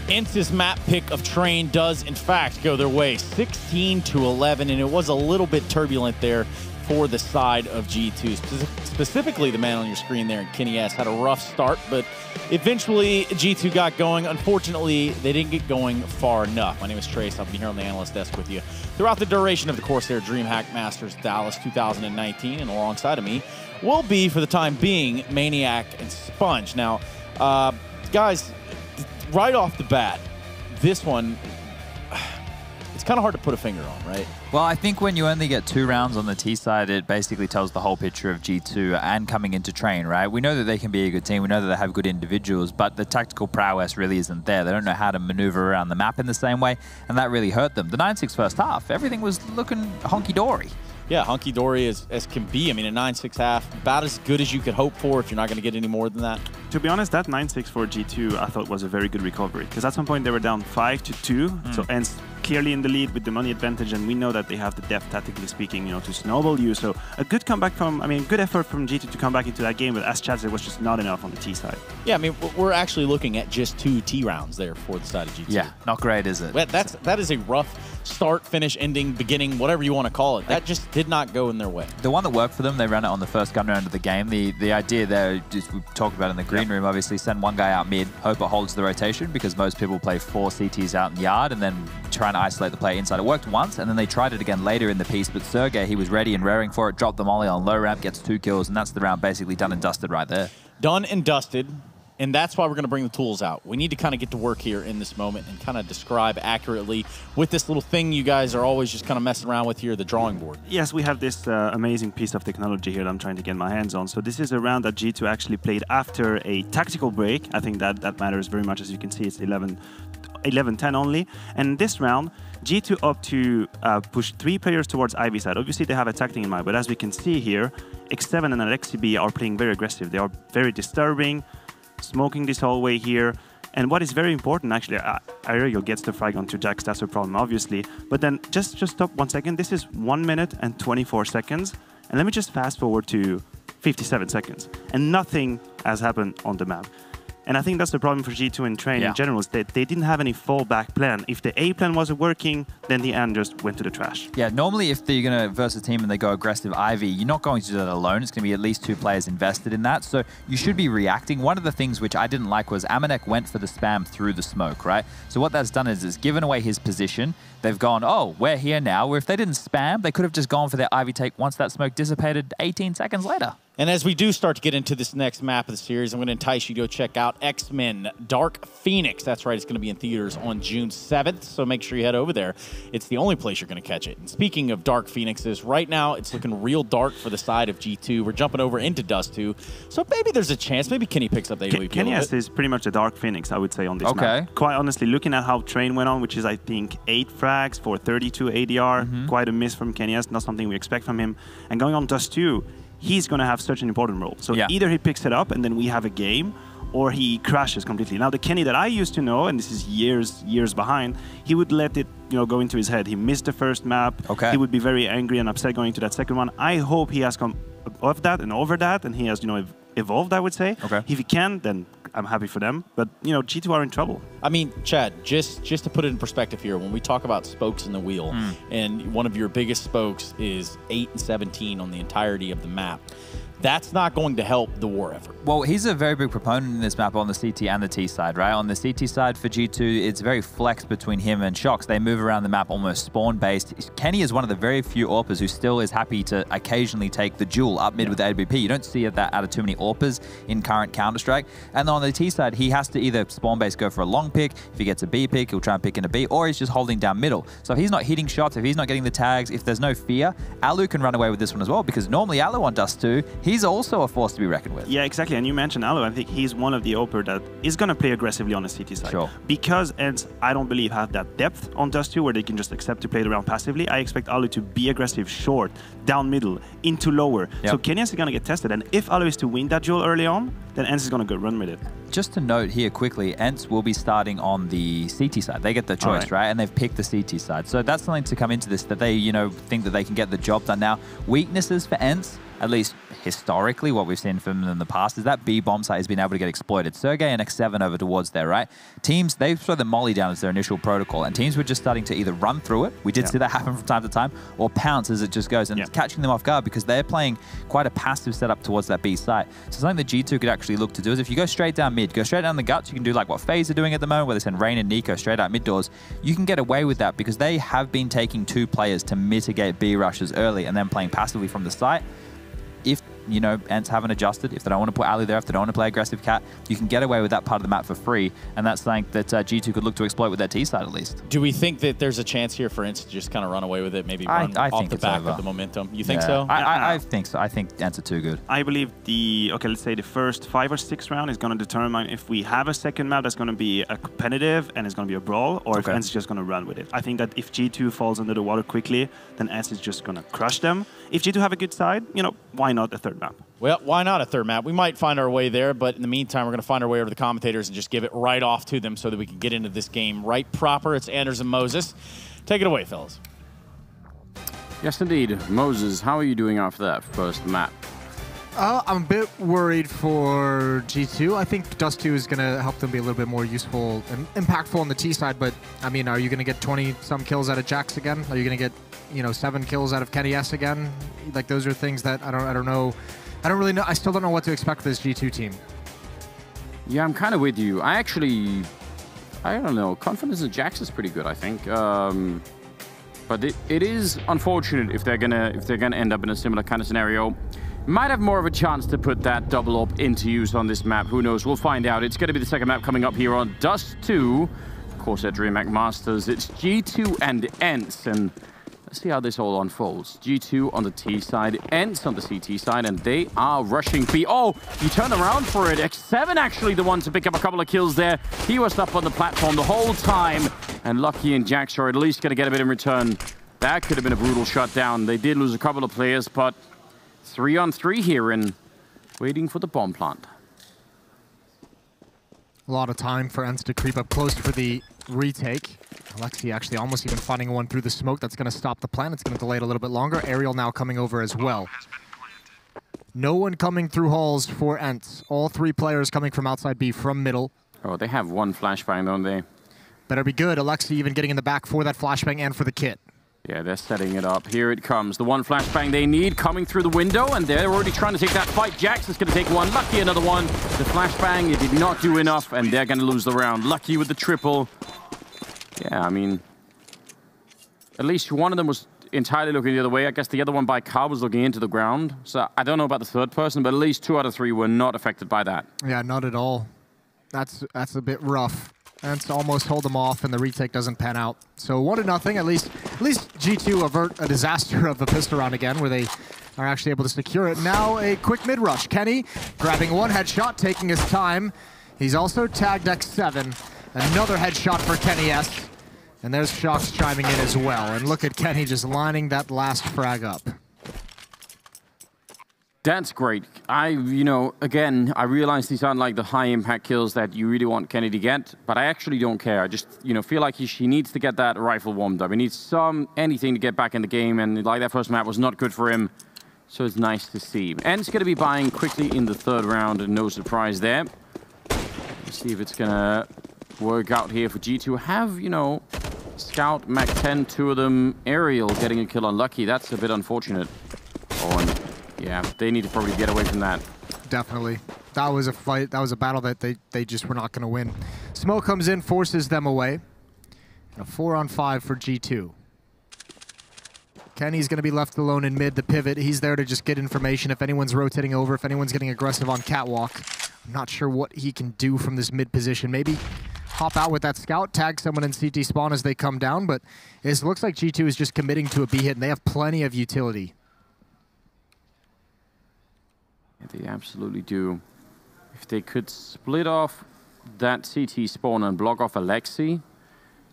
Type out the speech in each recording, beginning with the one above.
ENCE's map pick of Train does, in fact, go their way, 16-11, and it was a little bit turbulent there for the side of G2. Specifically, the man on your screen there, Kenny S, had a rough start, but eventually G2 got going. Unfortunately, they didn't get going far enough. My name is Trace. I'll be here on the analyst desk with you throughout the duration of the CORSAIR DreamHack Masters Dallas 2019, and alongside of me will be, for the time being, Maniac and Sponge. Now, guys, right off the bat, this one, it's kind of hard to put a finger on, right? Well, I think when you only get 2 rounds on the T side, it basically tells the whole picture of G2 and coming into Train, right? We know that they can be a good team. We know that they have good individuals, but the tactical prowess really isn't there. They don't know how to maneuver around the map in the same way, and that really hurt them. The 9-6 first half, everything was looking honky-dory. Yeah, honky-dory as can be. I mean, a 9-6 half, about as good as you could hope for if you're not going to get any more than that. To be honest, that 9-6 for G2 I thought was a very good recovery, because at some point they were down 5-2, so ENCE clearly in the lead with the money advantage, and we know that they have the depth, tactically speaking, you know, to snowball you. So a good comeback from, I mean, good effort from G2 to come back into that game, but as Chad said, it was just not enough on the T side. Yeah, I mean, we're actually looking at just 2 T rounds there for the side of G2. Yeah, not great, is it? Well, that is a rough start, finish, ending, beginning, whatever you want to call it. That just did not go in their way. The one that worked for them, they ran it on the first gun round of the game. The idea there, just we talked about in the green room, obviously send one guy out mid, hope it holds the rotation, because most people play 4 CTs out in yard and then try and isolate the player inside. It worked once, and then they tried it again later in the piece, but Sergey, he was ready and raring for it, dropped the molly on low ramp, gets 2 kills, and that's the round basically done and dusted right there. Done and dusted. And that's why we're going to bring the tools out. We need to kind of get to work here in this moment and kind of describe accurately with this little thing you guys are always just kind of messing around with here, the drawing board. Yes, we have this amazing piece of technology here that I'm trying to get my hands on. So this is a round that G2 actually played after a tactical break. I think that matters very much. As you can see, it's 11-10 only. And this round, G2 opt to push 3 players towards Ivy side. Obviously, they have attacking in mind, but as we can see here, X7 and Alexibi are playing very aggressive. They are very disturbing, smoking this hallway here. And what is very important, actually, Aerial gets the frag onto Jax, that's a problem, obviously. But then just stop 1 second. This is 1 minute and 24 seconds. And let me just fast forward to 57 seconds. And nothing has happened on the map. And I think that's the problem for G2 in Train in general, is that they didn't have any fallback plan. If the A plan wasn't working, then the N just went to the trash. Yeah, normally if you're going to verse a team and they go aggressive Ivy, you're not going to do that alone. It's going to be at least 2 players invested in that. So you should be reacting. One of the things which I didn't like was Amanek went for the spam through the smoke, right? So what that's done is it's given away his position. They've gone, oh, we're here now. Where if they didn't spam, they could have just gone for their Ivy take once that smoke dissipated 18 seconds later. And as we do start to get into this next map of the series, I'm going to entice you to go check out X-Men Dark Phoenix. That's right, it's going to be in theaters on June 7th, so make sure you head over there. It's the only place you're going to catch it. And speaking of Dark Phoenixes, right now it's looking real dark for the side of G2. We're jumping over into Dust2, so maybe there's a chance. Maybe Kenny picks up the AWP. Kenny is pretty much the Dark Phoenix, I would say, on this map. Quite honestly, looking at how Train went on, which is, I think, 8 frags for 32 ADR, quite a miss from Kenny S, not something we expect from him. And going on Dust2, he's going to have such an important role. So either he picks it up and then we have a game, or he crashes completely. Now, the Kenny that I used to know, and this is years behind, he would let it, you know, go into his head. He missed the first map. He would be very angry and upset going to that second one. I hope he has come off that and over that, and he has, you know, evolved, I would say. If he can, then I'm happy for them. But, you know, G2 are in trouble. I mean, Chad, just to put it in perspective here, when we talk about spokes in the wheel, and one of your biggest spokes is 8 and 17 on the entirety of the map, that's not going to help the war effort. Well, he's a very big proponent in this map on the CT and the T side, right? On the CT side for G2, it's very flexed between him and Shox. They move around the map almost spawn-based. Kenny is one of the very few AWPers who still is happy to occasionally take the duel up mid with the AWP. You don't see that out of too many AWPers in current Counter-Strike. And on the T side, he has to either spawn-based go for a long pick. If he gets a B pick, he'll try and pick in a B, or he's just holding down middle. So if he's not hitting shots, if he's not getting the tags, if there's no fear, Alu can run away with this one as well, because normally Alu on Dust2, he's also a force to be reckoned with. Yeah, exactly. And you mentioned Alu. I think he's one of the AWPer that is going to play aggressively on the CT side. Because ENCE, I don't believe, have that depth on Dust2 where they can just accept to play it around passively. I expect Alu to be aggressive, short, down middle, into lower. So Kenny is going to get tested. And if Alu is to win that duel early on, then ENCE is going to go run with it. just to note here quickly, ENCE will be starting on the CT side. They get the choice, right? And they've picked the CT side. So that's something to come into this, that they, you know, think that they can get the job done. Now, weaknesses for ENCE, at least historically, what we've seen from them in the past, is that B bomb site has been able to get exploited. Sergey and X7 over towards there, right? Teams, they throw the molly down as their initial protocol, and teams were just starting to either run through it, we did see that happen from time to time, or pounce as it just goes, and it's catching them off guard because they're playing quite a passive setup towards that B site. So something that G2 could actually look to do is if you go straight down mid, go straight down the guts, you can do like what FaZe are doing at the moment, where they send Rain and Nico straight out mid doors. You can get away with that because they have been taking 2 players to mitigate B rushes early and then playing passively from the site. If, you know, ENCE haven't adjusted, if they don't want to put Ali there, if they don't want to play aggressive cat, you can get away with that part of the map for free, and that's something that G2 could look to exploit with their T side at least. Do we think that there's a chance here for ENCE to just kind of run away with it, maybe run off the back of the momentum? You think so? I think so. I think ENCE are too good. I believe let's say the first 5 or 6 round is going to determine if we have a second map that's going to be a competitive and it's going to be a brawl, or if ENCE is just going to run with it. I think that if G2 falls under the water quickly, then ENCE is just going to crush them. If G2 have a good side, you know, why not a third map? Well, why not a third map? We might find our way there, but in the meantime, we're going to find our way over to the commentators and just give it right off to them so that we can get into this game right proper. It's Anders and Moses. Take it away, fellas. Yes, indeed. Moses, how are you doing after that first map? I'm a bit worried for G2. I think Dust2 is going to help them be a little bit more useful and impactful on the T side, but, I mean, are you going to get 20-some kills out of Jax again? Are you going to get, you know, 7 kills out of Kenny S again? Like, those are things that I don't know. I don't really know. I still don't know what to expect for this G2 team. Yeah, I'm kind of with you. I don't know. Confidence in Jax is pretty good, I think. But it is unfortunate if they're gonna end up in a similar kind of scenario. Might have more of a chance to put that double up into use on this map. Who knows? We'll find out. It's going to be the second map coming up here on Dust2. CORSAIR DreamHack Masters. It's G2 and ENCE, and let's see how this all unfolds. G2 on the T side, ENCE on the CT side, and they are rushing B. Oh, you turned around for it. X7 actually the one to pick up a couple of kills there. He was up on the platform the whole time, and Lucky and Jax are at least going to get a bit in return. That could have been a brutal shutdown. They did lose a couple of players, but 3-on-3 here and waiting for the bomb plant. A lot of time for ENCE to creep up close for the retake. Alexi actually almost even finding one through the smoke. That's going to stop the plan. It's going to delay it a little bit longer. Aerial now coming over as well. No one coming through halls for ENCE. All 3 players coming from outside B from middle. Oh, they have one flashbang, don't they? Better be good. Alexi even getting in the back for that flashbang and for the kit. Yeah, they're setting it up. Here it comes. The one flashbang they need coming through the window, and they're already trying to take that fight. Jax is going to take one. Lucky another one. The flashbang, it did not do enough, and they're going to lose the round. Lucky with the triple. Yeah, I mean, at least one of them was entirely looking the other way. I guess the other one by car was looking into the ground. So I don't know about the third person, but at least 2 out of 3 were not affected by that. Yeah, not at all. That's a bit rough. ENCE almost hold them off, and the retake doesn't pan out. So 1-0. At least G2 avert a disaster of the pistol round again, where they are actually able to secure it. Now a quick mid rush. Kenny grabbing one headshot, taking his time. He's also tagged X7. Another headshot for Kenny S. And there's Shox chiming in as well. And look at Kenny just lining that last frag up. That's great. Again, I realize these aren't like the high impact kills that you really want Kenny to get, but I actually don't care. I just, feel like he needs to get that rifle warmed up. He needs anything to get back in the game, and like that first map was not good for him, so it's nice to see. And it's going to be buying quickly in the third round, and no surprise there. Let's see if it's going to work out here for G2. Have, Scout, Mac 10, 2 of them, Aerial getting a kill on Lucky. That's a bit unfortunate. Oh, and yeah, they need to probably get away from that. Definitely. That was a fight. That was a battle that they just were not going to win. Smoke comes in, forces them away. And a 4-on-5 for G2. Kenny's going to be left alone in mid, the pivot. He's there to just get information if anyone's rotating over, if anyone's getting aggressive on catwalk. I'm not sure what he can do from this mid position. Maybe hop out with that scout, tag someone in CT spawn as they come down, but it looks like G2 is just committing to a B hit, and they have plenty of utility. Yeah, they absolutely do. If they could split off that CT spawn and block off Alexi,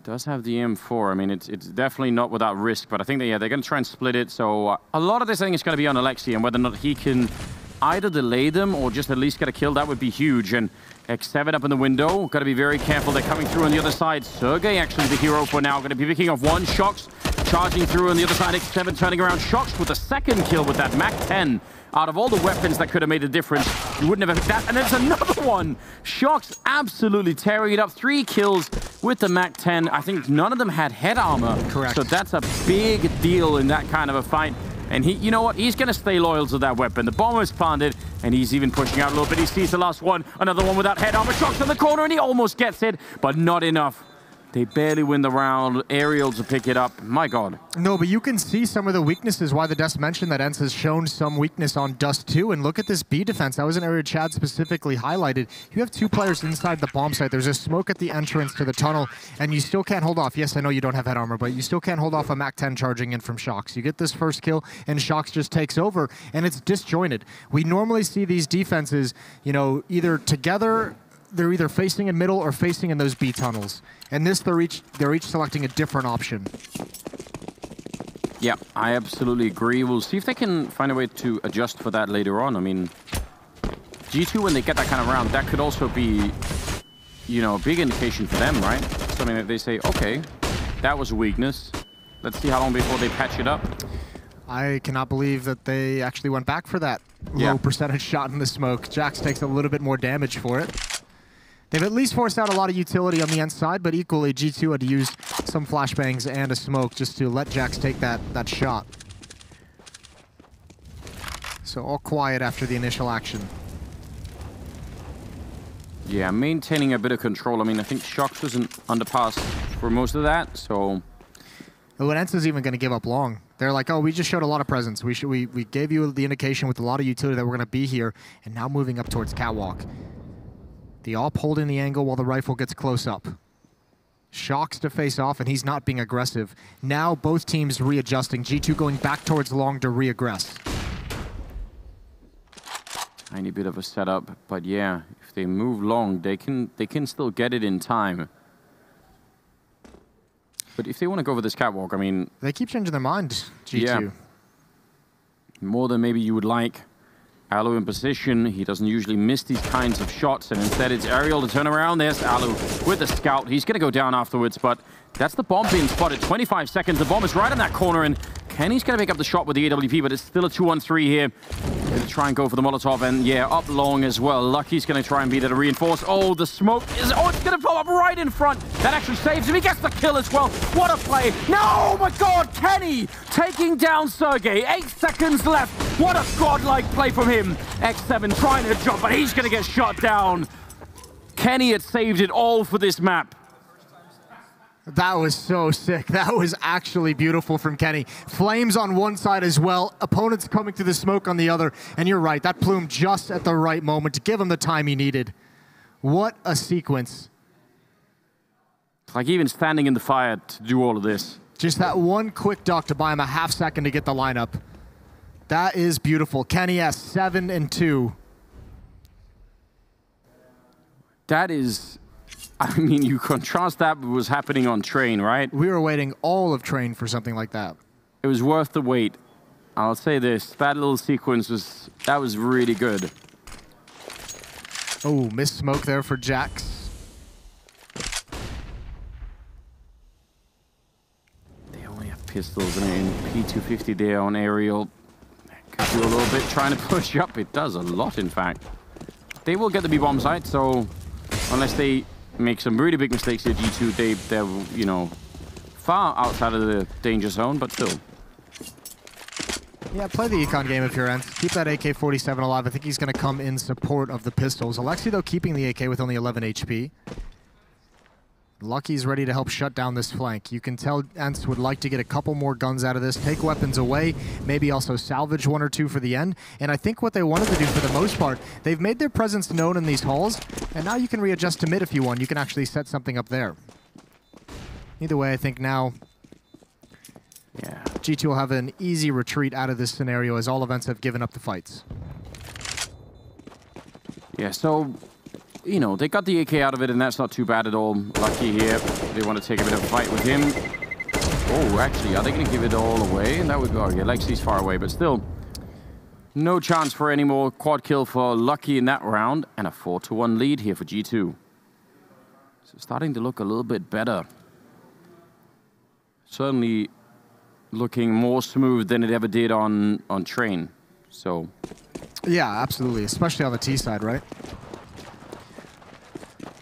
does have the M4. I mean, it's definitely not without risk, but I think they're going to try and split it. So a lot of this thing is going to be on Alexi and whether or not he can either delay them or just at least get a kill, that would be huge. And X7 up in the window. Got to be very careful. They're coming through on the other side. Sergey actually the hero for now. Going to be picking off one. Shocks charging through on the other side. X7 turning around. Shocks with the second kill with that Mac 10. Out of all the weapons that could have made a difference, you wouldn't have had that. And there's another one. Shocks absolutely tearing it up. 3 kills with the Mac 10. I think none of them had head armor. Correct. So that's a big deal in that kind of a fight. And he, you know what? He's going to stay loyal to that weapon. The bomb is planted, and he's even pushing out a little bit. He sees the last one. Another one without head armor. Shocks in the corner, and he almost gets it, but not enough. They barely win the round. Aerial to pick it up. My God. No, but you can see some of the weaknesses, why the Dust mentioned that ENCE has shown some weakness on Dust2. And look at this B defense. That was an area Chad specifically highlighted. You have 2 players inside the bomb site. There's a smoke at the entrance to the tunnel, and you still can't hold off. Yes, I know you don't have head armor, but you still can't hold off a Mac 10 charging in from Shocks. You get this first kill, and Shocks just takes over, and it's disjointed. We normally see these defenses, you know, either together. They're either facing in middle or facing in those B tunnels. And this, they're each selecting a different option. Yeah, I absolutely agree. We'll see if they can find a way to adjust for that later on. I mean, G2, when they get that kind of round, that could also be, you know, a big indication for them, right? Something that they say, okay, that was a weakness. Let's see how long before they patch it up. I cannot believe that they actually went back for that low percentage shot in the smoke. Jax takes a little bit more damage for it. They've at least forced out a lot of utility on the ENCE side, but equally, G2 had to use some flashbangs and a smoke just to let Jax take that shot. So all quiet after the initial action. Yeah, maintaining a bit of control. I mean, I think Shocks was an underpass for most of that, so... When ENCE is even going to give up long. They're like, oh, we just showed a lot of presence. We gave you the indication with a lot of utility that we're going to be here, and now moving up towards Catwalk. The AWP holding the angle while the rifle gets close up. Shocks to face off, and he's not being aggressive. Now both teams readjusting. G2 going back towards long to re-aggress. Tiny bit of a setup, but yeah, if they move long, they can still get it in time. But if they want to go for this catwalk, I mean... They keep changing their mind, G2. Yeah. More than maybe you would like. Alu in position. He doesn't usually miss these kinds of shots, and instead it's Aerial to turn around. There's Alu with the scout. He's going to go down afterwards, but that's the bomb being spotted. 25 seconds. The bomb is right in that corner, and Kenny's going to pick up the shot with the AWP, but it's still a 2-on-3 here. Going to try and go for the Molotov, and yeah, up long as well. Lucky's going to try and beat it a reinforce. Oh, the smoke is... Oh, it's going to blow up right in front. That actually saves him. He gets the kill as well. What a play. No, oh my God, Kenny taking down Sergey. 8 seconds left. What a godlike play from him. X7 trying to jump, but he's going to get shot down. Kenny had saved it all for this map. That was so sick. That was actually beautiful from Kenny. Flames on one side as well. Opponents coming through the smoke on the other. And you're right, that plume just at the right moment to give him the time he needed. What a sequence. Like even standing in the fire to do all of this. Just that one quick duck to buy him a half second to get the lineup. That is beautiful. Kenny has 7 and 2. That is... I mean, you contrast that with what was happening on Train, right? We were waiting all of Train for something like that. It was worth the wait. I'll say this. That little sequence was... That was really good. Oh, missed smoke there for Jax. They only have pistols and P250 there on Aerial. Could do a little bit trying to push up. It does a lot, in fact. They will get the B-bomb site, so unless they make some really big mistakes here, G2, they're, you know, far outside of the danger zone, but still. Yeah, play the econ game if you're ENCE. Keep that AK-47 alive. I think he's going to come in support of the pistols. Alexi, though, keeping the AK with only 11 HP. Lucky's ready to help shut down this flank. You can tell ENCE would like to get a couple more guns out of this, take weapons away, maybe also salvage 1 or 2 for the end. And I think what they wanted to do for the most part, they've made their presence known in these halls, and now you can readjust to mid if you want. You can actually set something up there. Either way, I think now G2 will have an easy retreat out of this scenario as all events have given up the fights. Yeah, so... You know, they got the AK out of it, and that's not too bad at all. Lucky here. They want to take a bit of a fight with him. Oh, actually, are they going to give it all away? And that would go. Yeah, Lexi's far away, but still. No chance for any more quad kill for Lucky in that round, and a 4-1 lead here for G2. So starting to look a little bit better. Certainly looking more smooth than it ever did on Train. So yeah, absolutely, especially on the T side, right?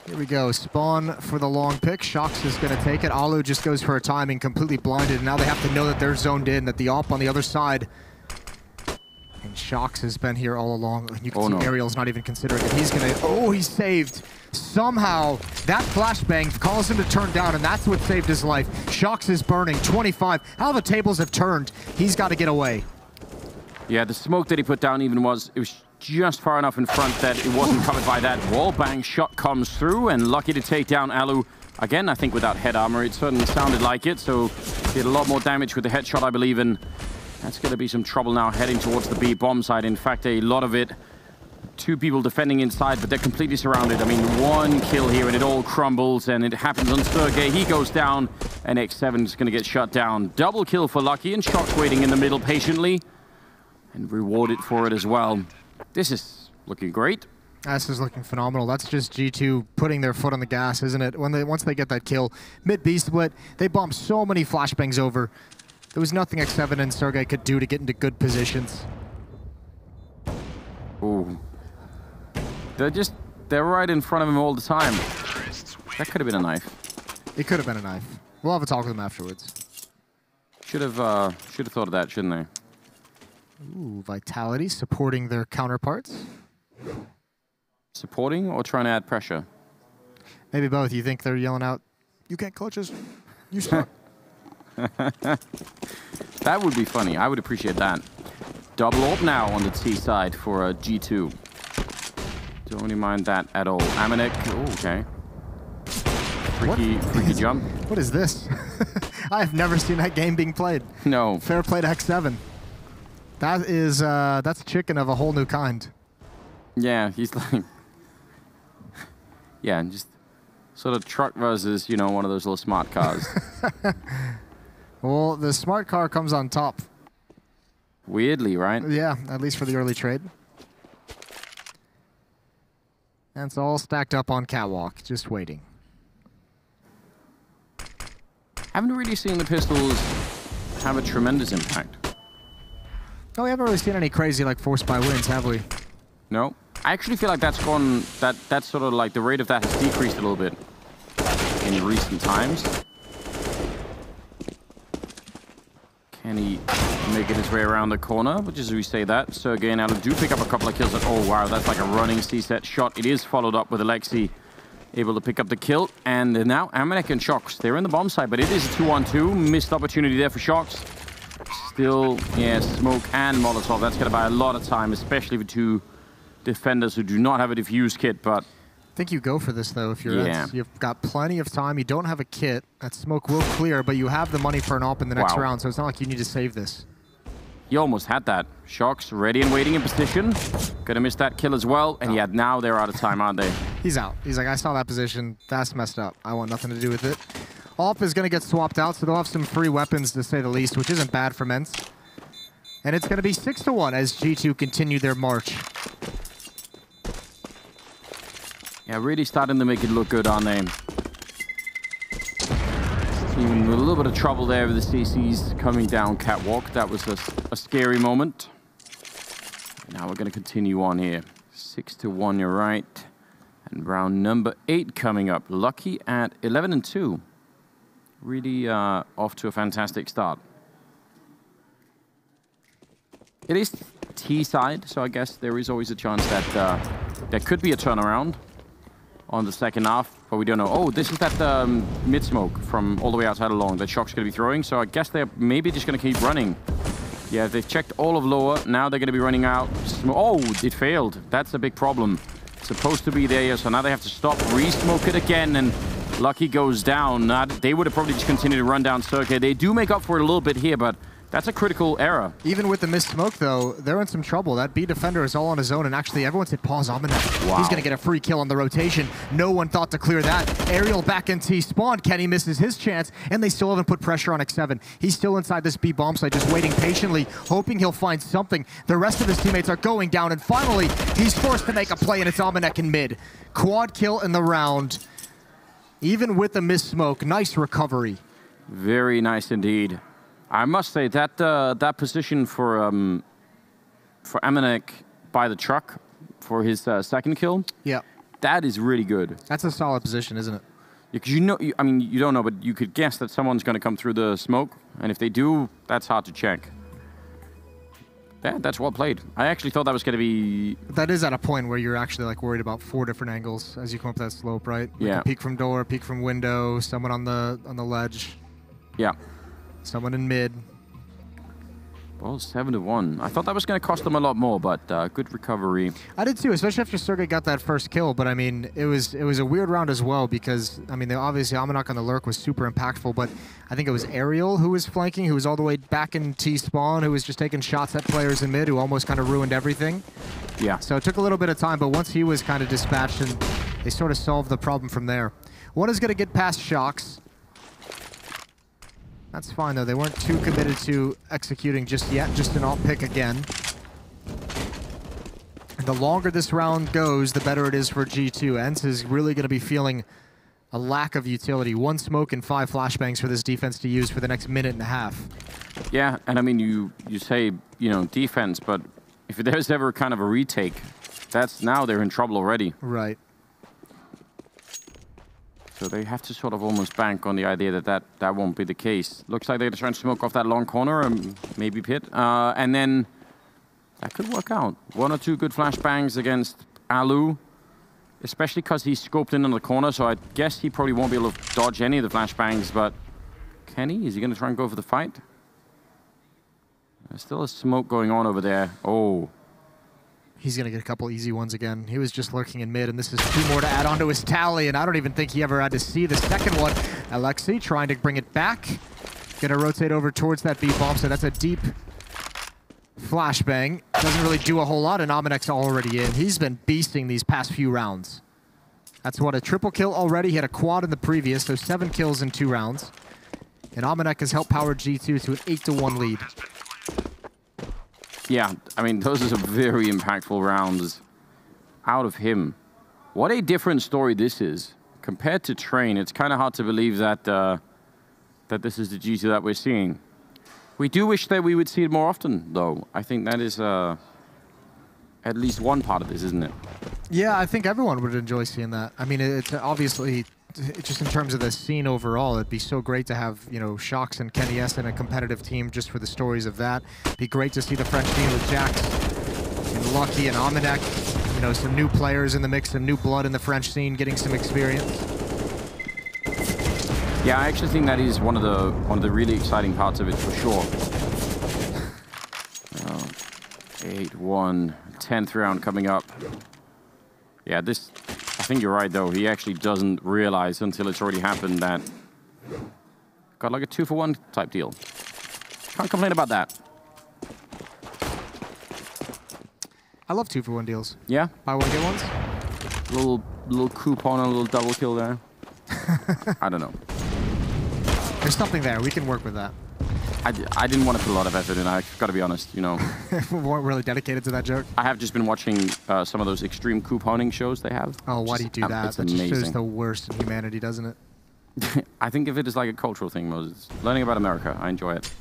Here we go. Spawn for the long pick. Shox is going to take it. Alu just goes for a timing, completely blinded. And now they have to know that they're zoned in, that the op on the other side. And Shox has been here all along. You can see Ariel's not even considering it. He's going to... Oh, he's saved. Somehow, that flashbang calls him to turn down, and that's what saved his life. Shox is burning. 25. How the tables have turned. He's got to get away. Yeah, the smoke that he put down even was just far enough in front that it wasn't covered by that. Wallbang shot comes through, and Lucky to take down Alu. Again, I think without head armor, it certainly sounded like it, so he did a lot more damage with the headshot, I believe, and that's going to be some trouble now heading towards the B bomb side. In fact, a lot of it. 2 people defending inside, but they're completely surrounded. I mean, 1 kill here, and it all crumbles, and it happens on Sergey. He goes down, and X7 is going to get shut down. Double kill for Lucky, and Shox waiting in the middle patiently, and rewarded for it as well. This is looking great. This is looking phenomenal. That's just G2 putting their foot on the gas, isn't it? Once they get that kill, mid-B split, they bumped so many flashbangs over. There was nothing X7 and Sergey could do to get into good positions. Ooh. They're right in front of him all the time. That could have been a knife. It could have been a knife. We'll have a talk with them afterwards. Should have thought of that, shouldn't they? Ooh, Vitality supporting their counterparts. Supporting or trying to add pressure? Maybe both. You think they're yelling out, "You can't clutch us, you suck." That would be funny. I would appreciate that. Double AWP now on the T side for G2. Don't really mind that at all. Amanek, oh, okay. Freaky jump. What is this? I have never seen that game being played. No. Fair play to X7. That is, that's chicken of a whole new kind. Yeah, he's like... yeah, just sort of truck versus, you know, one of those little smart cars. Well, the smart car comes on top. Weirdly, right? Yeah, at least for the early trade. And it's all stacked up on catwalk, just waiting. Haven't really seen the pistols have a tremendous impact. Oh, we haven't really seen any crazy like force by wins, have we? No. I actually feel like that's gone, that's sort of like the rate of that has decreased a little bit in recent times. Can he make it his way around the corner? Which is, we say that. Sergey and Alu do pick up a couple of kills. Oh, wow, that's like a running C-set shot. It is followed up with Alexei able to pick up the kill. And now Amanek and Shox, they're in the bomb side, but it is a 2-on-2. Missed opportunity there for Shox. Still, yeah, smoke and Molotov. That's going to buy a lot of time, especially for 2 defenders who do not have a defuse kit, but... I think you go for this, though, if you're you've got plenty of time. You don't have a kit. That smoke will clear, but you have the money for an op in the next round, so it's not like you need to save this. He almost had that. Shox ready and waiting in position. Gonna miss that kill as well, and yeah, now they're out of time, aren't they? He's out. He's like, I saw that position. That's messed up. I want nothing to do with it. Op is going to get swapped out, so they'll have some free weapons, to say the least, which isn't bad for ENCE. And it's going to be 6-1 as G2 continue their march. Yeah, really starting to make it look good, aren't they? Even with a little bit of trouble there with the CCs coming down catwalk. That was a scary moment. Now we're going to continue on here. 6-1, you're right. And round number 8 coming up. Lucky at 11-2. Really off to a fantastic start. It is T side, so I guess there is always a chance that there could be a turnaround on the second half, but we don't know. Oh, this is that mid smoke from all the way outside along that Shock's going to be throwing, so I guess they're maybe just going to keep running. Yeah, they've checked all of lower. Now they're going to be running out. Oh, it failed. That's a big problem. It's supposed to be there, so now they have to stop, re-smoke it again, and Lucky goes down. They would have probably just continued to run down Sergey. They do make up for it a little bit here, but That's a critical error. Even with the missed smoke, though, they're in some trouble. That B defender is all on his own, and actually everyone's hit pause. Amanek. Wow. He's going to get a free kill on the rotation. No one thought to clear that. Aerial back in T spawn. Kenny misses his chance, and they still haven't put pressure on X7. He's still inside this B bomb site, just waiting patiently, hoping he'll find something. The rest of his teammates are going down, and finally, he's forced to make a play, and it's Amanek in mid. Quad kill in the round. Even with the missed smoke, nice recovery. Very nice indeed. I must say that that position for Amanek by the truck for his second kill, Yeah, that is really good. that's a solid position, isn't it? Because I mean, you don't know, but you could guess that someone's going to come through the smoke, and if they do, that's hard to check. Yeah, that's well played. I actually thought that was going to be... That is at a point where you're actually like worried about 4 different angles as you come up that slope, right? Like Yeah. a peek from door, peek from window, someone on the ledge, Yeah. someone in mid. Well, 7-1. I thought that was going to cost them a lot more, but good recovery. I did too, especially after Sergey got that first kill. But I mean, it was a weird round as well because I mean, obviously Amanek on the lurk was super impactful, but I think it was Ariel who was flanking, who was all the way back in T spawn, who was just taking shots at players in mid, who almost kind of ruined everything. Yeah. So it took a little bit of time, but once he was kind of dispatched, and they sort of solved the problem from there. One is going to get past Shocks. That's fine, though. They weren't too committed to executing just yet. Just an alt pick again. And the longer this round goes, the better it is for G2. ENCE is really going to be feeling a lack of utility. 1 smoke and 5 flashbangs for this defense to use for the next minute and a half. Yeah, and I mean, you say, you know, defense, but if there's ever kind of a retake, that's now they're in trouble already. Right. So they have to sort of almost bank on the idea that that won't be the case. Looks like they're trying to smoke off that long corner and maybe pit. And then that could work out. 1 or 2 good flashbangs against Alu, especially because he's scoped in on the corner. So I guess he probably won't be able to dodge any of the flashbangs. But Kenny, is he going to try and go for the fight? There's still a smoke going on over there. Oh. He's going to get a couple easy ones again. He was just lurking in mid, and this is 2 more to add on to his tally, and I don't even think he ever had to see the second one. Alexei trying to bring it back. Going to rotate over towards that B-bomb, so that's a deep flashbang. Doesn't really do a whole lot, and Amanek's already in. He's been beasting these past few rounds. That's what, a triple kill already. He had a quad in the previous, so 7 kills in 2 rounds. And Amanek has helped power G2 to an 8-1 lead. Yeah, I mean, those are some very impactful rounds out of him. What a different story this is. Compared to Train, it's kind of hard to believe that that this is the G2 that we're seeing. We do wish that we would see it more often, though. I think that is at least one part of this, isn't it? Yeah, I think everyone would enjoy seeing that. I mean, it's obviously, just in terms of the scene overall, it'd be so great to have, you know, Shocks and Kenny S in a competitive team just for the stories of that. It'd be great to see the French team with Jax and Lucky and Amanek. You know, some new players in the mix, some new blood in the French scene, getting some experience. Yeah, I actually think that is one of the really exciting parts of it for sure. 8-1, 10th round coming up. Yeah, this, I think you're right though. He actually doesn't realize until it's already happened that got like a 2-for-1 type deal. Can't complain about that. I love 2-for-1 deals. Yeah, Buy one, get ones. little coupon, a little double kill there. I don't know. There's something there. We can work with that. I didn't want to put a lot of effort in. I've got to be honest, you know. We weren't really dedicated to that joke. I have just been watching some of those extreme couponing shows they have. Oh, why do you do that? It's That just shows amazing. the worst in humanity, doesn't it? I think of it as like a cultural thing, Moses. Learning about America. I enjoy it.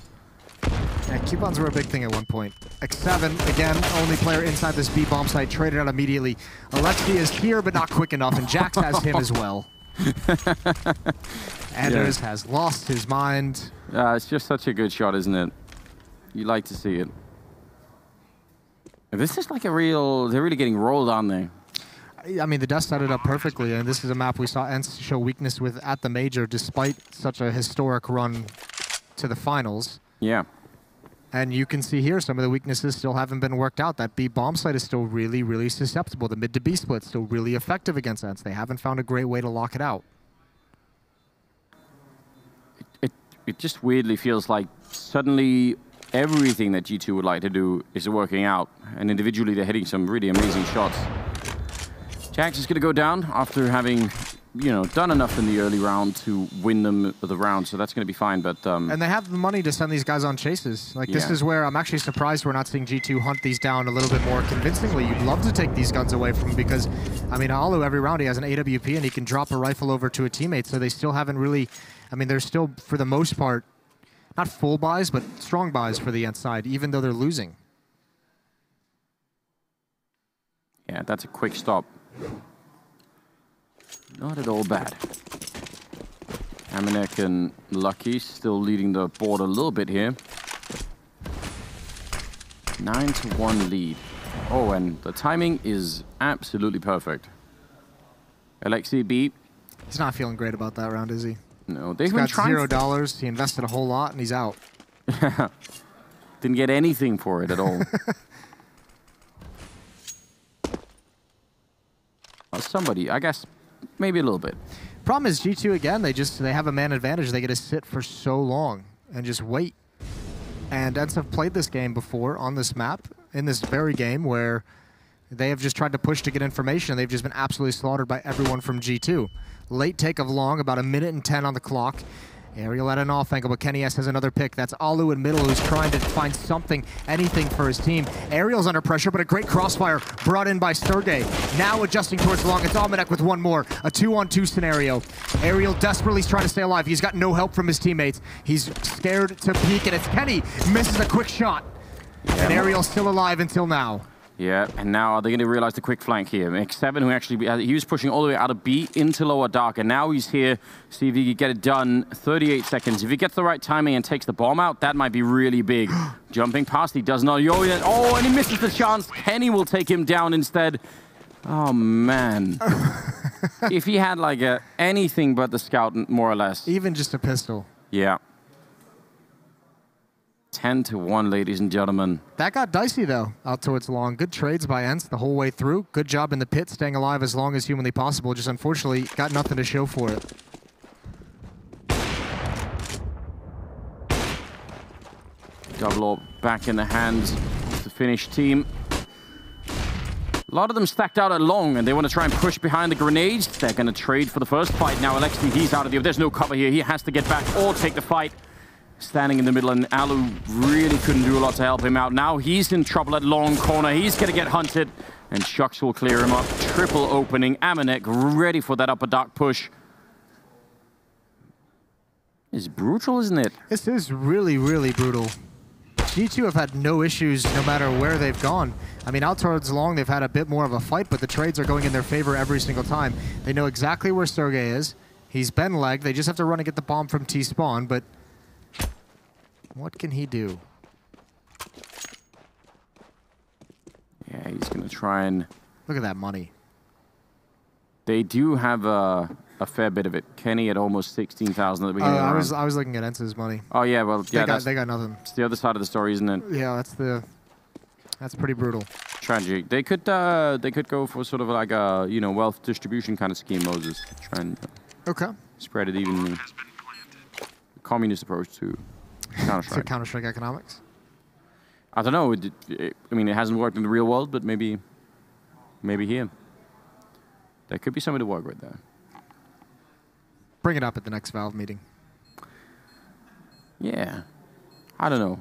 Yeah, coupons were a big thing at one point. X7, again, only player inside this B-bomb site, traded out immediately. Alexi is here, but not quick enough, and Jax has him as well. Anders has lost his mind. It's just such a good shot, isn't it? You like to see it. This is like a real... They're really getting rolled on there. I mean, the Dust set it up perfectly, and this is a map we saw ENCE show weakness with at the Major, despite such a historic run to the finals. Yeah. And you can see here some of the weaknesses still haven't been worked out. That B bomb site is still really, really susceptible. The mid to B split still really effective against ENCE. They haven't found a great way to lock it out. It just weirdly feels like suddenly everything that G2 would like to do is working out. And individually, they're hitting some really amazing shots. Jax is going to go down after having, you know, done enough in the early round to win them the round, so that's going to be fine. But and they have the money to send these guys on chases. Like, this is where I'm actually surprised we're not seeing G2 hunt these down a little bit more convincingly. You'd love to take these guns away from him because, I mean, Alu, every round he has an AWP and he can drop a rifle over to a teammate, so they still haven't really, I mean, they're still, for the most part, not full buys, but strong buys for the ENCE side, even though they're losing. Yeah, that's a quick stop. Not at all bad. Amanek and Lucky still leading the board a little bit here. 9-1 lead. Oh, and the timing is absolutely perfect. Alexi B. He's not feeling great about that round, is he? No, they've He's been got trying. $0. He invested a whole lot, and he's out. Didn't get anything for it at all. Somebody, I guess, maybe a little bit. Problem is G2 again. They have a man advantage. They get to sit for so long and just wait. And ENCE have played this game before on this map, in this very game where they have just tried to push to get information. They've just been absolutely slaughtered by everyone from G2. Late take of long, about 1:10 on the clock. Aerial at an off angle, but KennyS has another pick. That's Alu in middle, who's trying to find something, anything for his team. Aerial's under pressure, but a great crossfire brought in by Sergey. Now adjusting towards long. It's Almanek with one more. A 2-on-2 scenario. Aerial desperately trying to stay alive. He's got no help from his teammates. He's scared to peek, and it's Kenny. Misses a quick shot. And Aerial's still alive until now. Yeah, and now are they going to realize the quick flank here? X7, who actually, he was pushing all the way out of B into lower dark, and now he's here. See if he can get it done. 38 seconds. If he gets the right timing and takes the bomb out, that might be really big. Jumping past, he does not. Oh, and he misses the chance. Kenny will take him down instead. Oh, man. If he had, like, anything but the scout, more or less. Even just a pistol. Yeah. 10-1, ladies and gentlemen. That got dicey, though, out towards long. Good trades by ENCE the whole way through. Good job in the pit, staying alive as long as humanly possible. Just unfortunately, got nothing to show for it. Double AWP back in the hands of the Finnish team. A lot of them stacked out at long, and they want to try and push behind the grenades. They're going to trade for the first fight. Now, Alexi, he's out of the... There's no cover here. He has to get back or take the fight. Standing in the middle, and Alu really couldn't do a lot to help him out. Now he's in trouble at long corner. He's going to get hunted, and Shucks will clear him up. Triple opening. Amanek ready for that upper dark push. It's brutal, isn't it? This is really, really brutal. G2 have had no issues no matter where they've gone. I mean, out towards long, they've had a bit more of a fight, but the trades are going in their favor every single time. They know exactly where Sergey is. He's been legged. They just have to run and get the bomb from T-spawn, but what can he do? Yeah, he's going to try and... Look at that money. They do have a fair bit of it. Kenny at almost 16,000 at the beginning of the round. I was looking at ENCE's money. Oh, yeah, well, yeah, they got nothing. It's the other side of the story, isn't it? Yeah, that's pretty brutal. Tragic. They could go for sort of like a, you know, wealth distribution kind of scheme, Moses. Try and spread it evenly. The communist approach to Counter-Strike. Counter-Strike economics? I don't know. I mean, it hasn't worked in the real world, but maybe here. There could be something to work with there. Bring it up at the next Valve meeting. Yeah. I don't know.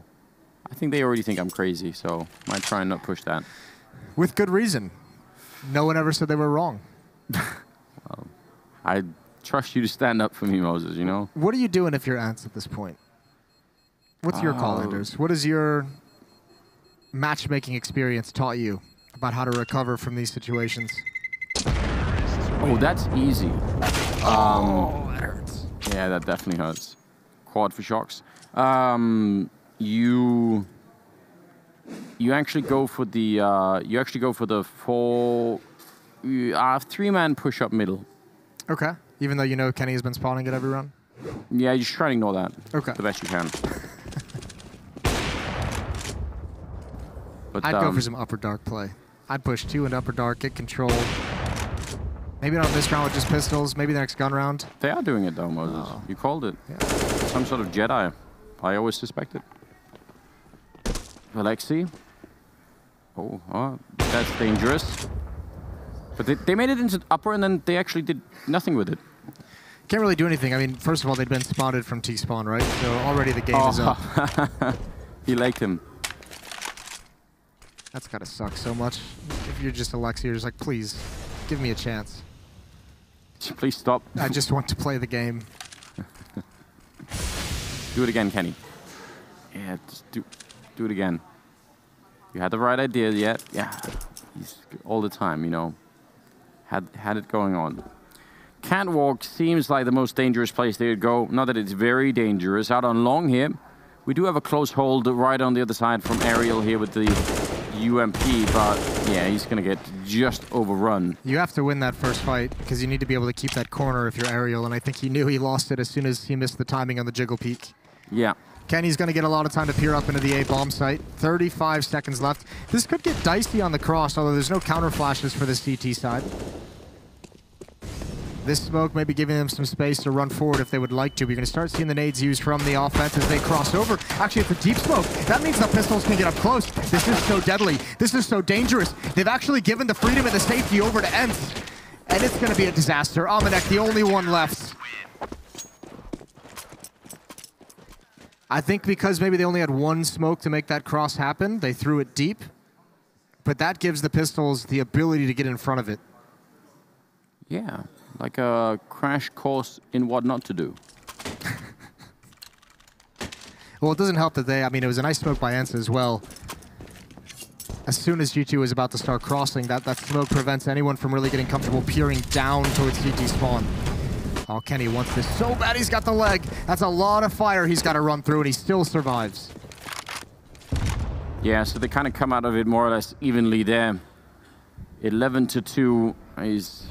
I think they already think I'm crazy, so I might try and not push that. With good reason. No one ever said they were wrong. Well, I trust you to stand up for me, Moses, you know? What are you doing if you're ENCE at this point? What's your call, Anders? What has your matchmaking experience taught you about how to recover from these situations? Oh, that's easy. Oh, that hurts. Yeah, that definitely hurts. Quad for Shocks. You actually go for the 3-man push up middle. Okay. Even though you know Kenny has been spawning it every run? Yeah, you should try and ignore that. Okay. The best you can. But, I'd go for some upper dark play. I'd push 2 into upper dark, get control. Maybe not this round with just pistols, maybe the next gun round. They are doing it though, Moses. You called it. Yeah. Some sort of Jedi. I always suspected. Alexi. Oh, that's dangerous. But they made it into upper, and then they actually did nothing with it. Can't really do anything. I mean, first of all, they'd been spotted from T-spawn, right? So already the game is up. He liked him. That's gotta suck so much. If you're just Alexi, you're just like, please, give me a chance. Please stop. I just want to play the game. Do it again, Kenny. Yeah, just do it again. You had the right idea yet? Yeah. He's all the time, you know. Had it going on. Catwalk seems like the most dangerous place they would go. Not that it's very dangerous. Out on long here, we do have a close hold right on the other side from Aerial here with the UMP, but yeah, he's gonna get just overrun. You have to win that first fight because you need to be able to keep that corner if you're Aerial, and I think he knew he lost it as soon as he missed the timing on the jiggle peek. Yeah. Kenny's going to get a lot of time to peer up into the A bomb site. 35 seconds left. This could get dicey on the cross, although there's no counter flashes for the CT side. This smoke may be giving them some space to run forward if they would like to. We're going to start seeing the nades used from the offense as they cross over. Actually, it's a deep smoke. That means the pistols can get up close. This is so deadly. This is so dangerous. They've actually given the freedom and the safety over to ENCE. And it's going to be a disaster. Almanac, the only one left. I think because maybe they only had one smoke to make that cross happen, they threw it deep. But that gives the pistols the ability to get in front of it. Yeah, like a crash course in what not to do. Well, it doesn't help that I mean, it was a nice smoke by ENCE as well. As soon as G2 is about to start crossing, that smoke prevents anyone from really getting comfortable peering down towards CT spawn. Oh, Kenny wants this so bad. He's got the leg. That's a lot of fire he's got to run through, and he still survives. Yeah, so they kind of come out of it more or less evenly there. 11-2 is...